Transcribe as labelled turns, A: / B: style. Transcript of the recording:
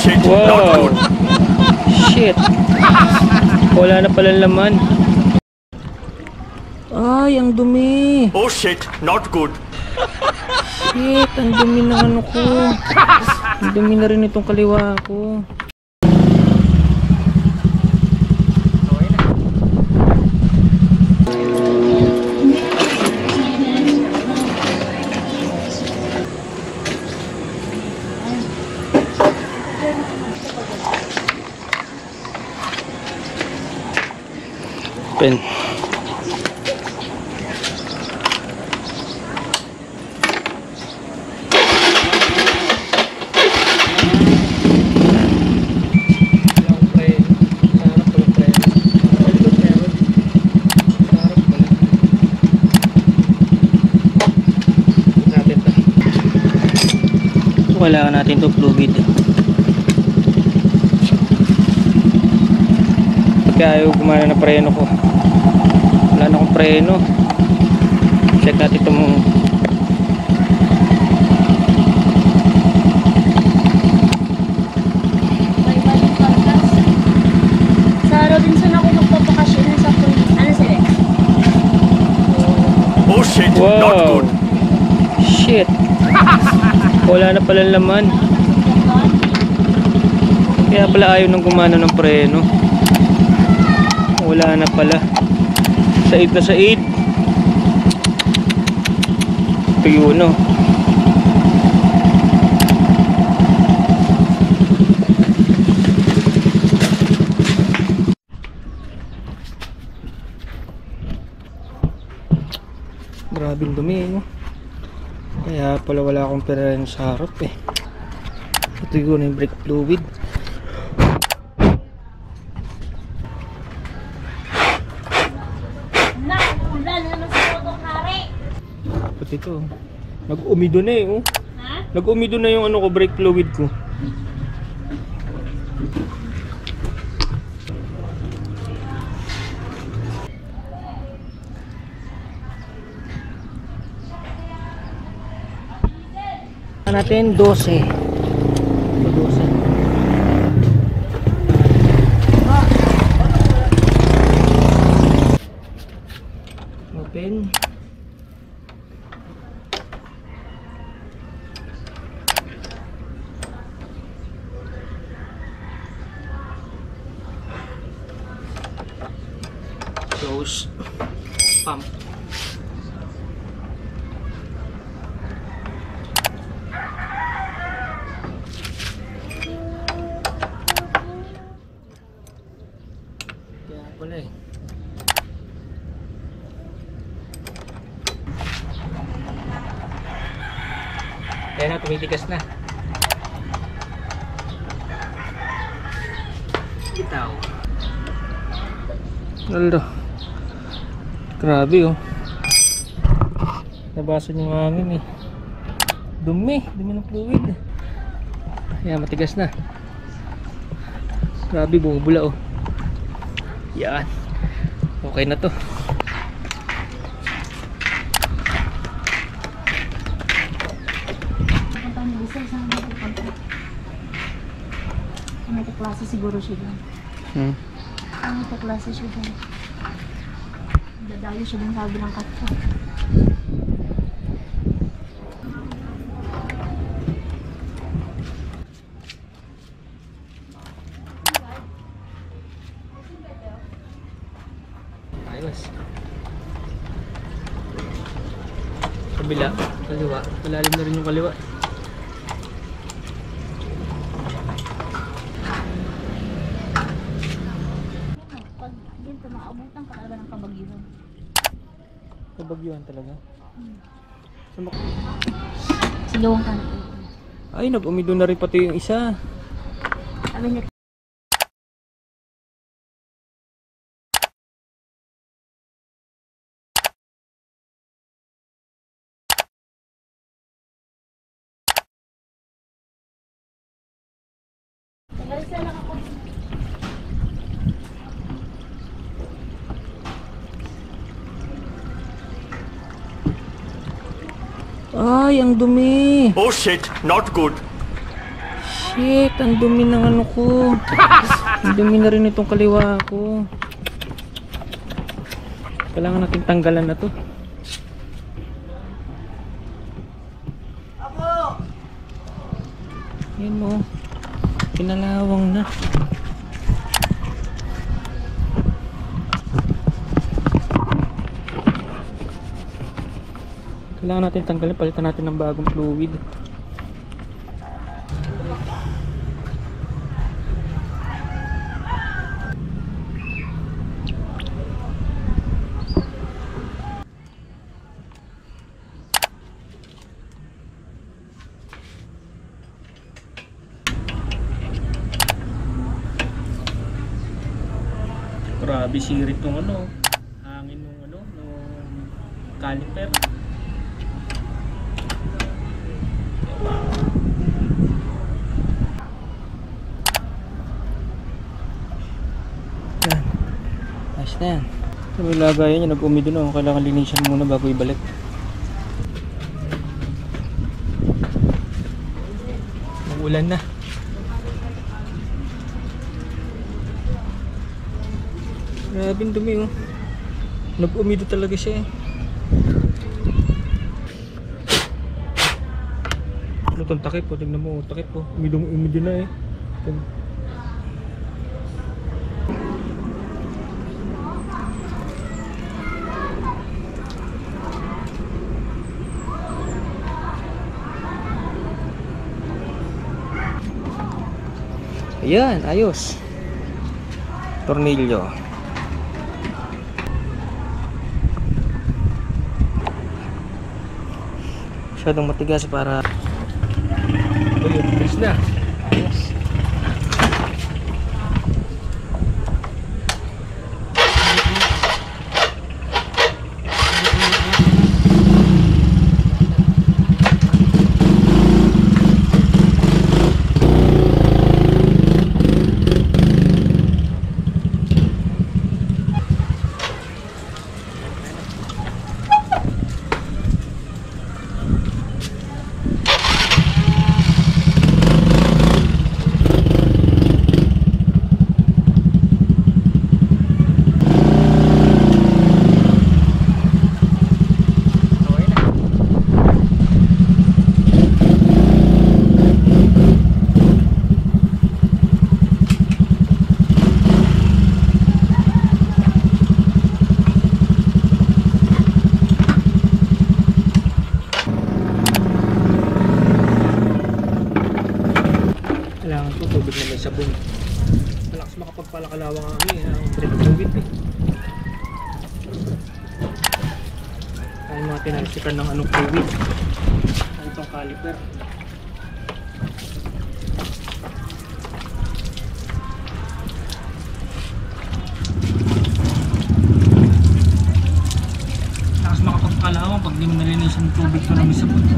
A: shit, not
B: Wow!
A: good.
B: Shit! Wala na pala laman. Ay, ang dumi!
A: Oh shit, not good.
B: Shit! Ang dumi ng ano ko. Ang dumi na rin itong kaliwa ko. Pen. Kailangan natin to fluid. Kaya ayaw gumana na preno ko. Wala na akong preno. Check natin itong
C: Balik Paltas. Sa Robinson ako magpapakasyon sa ano sila?
A: Oh shit, not
B: wow!
A: good.
B: Shit! Wala na pala laman. Kaya pala ayaw nang gumana ng preno. Wala na pala. Said na said. Ito yun, no? Grabing dumi, no? Kaya pala wala akong pera sa harap eh. Ito yun yung brake fluid. Dapat ito. Nag-umido na eh. Oh. Nag-umido na yung ano ko, brake fluid ko. Natin 12. 12. Open. Close. Pump. Wala eh. Ayan na, tumitigas na. Bitaw. Lalo. Grabe oh. Nabasa yung hangin eh. Dumi ng fluid. Ayan, matigas na. Grabe, bumubula oh. Yan. Okay na to.
C: Ano ito klase siguro siya doon? Ano ito klase siya doon? Dadayo siya doon sa bilang katso.
B: Ayos. Kabila, kaliwa. Malalim na rin yung kaliwa.
C: Pag dito maabutan ka talaga ng kabagyuhan.
B: Kabagyuhan talaga?
C: Sigawan ka na.
B: Ay, nag-umido na rin pati yung isa.
C: Sabi niya,
B: Ay, ang dumi.
A: Oh shit, not good.
B: Shit, ang dumi ng ano ko. Ang dumi na rin itong kaliwa ko. Kailangan natin tanggalan na to. Yan o. Pinalawang na. Kailangan natin tanggalin. Palitan natin ng bagong fluid. Grabe sirit nung ano, hangin nung ano, nung caliper. Yan. Ayos na yan. Yung ilagayan nyo, nag-umi doon. Kailangan linisan muna bago ibalik. Ulan na. Grabe yung dumi oh. Nag-umido talaga siya eh. Ano itong takip po? Tignan mo, takip po. Umido na eh. Ayan, ayos. Tornilyo. Masyadong matigas para ayun, ayos na. Ayos. Kailangan ko tubig na may sabon. Malakas makapagpalakalawang ang brake fluid eh. Kaya mga tinalsikan ng anong fluid. Ay itong caliper. Malakas makapagpalawang pag di mo nalinisan ng tubig ko na may sabon.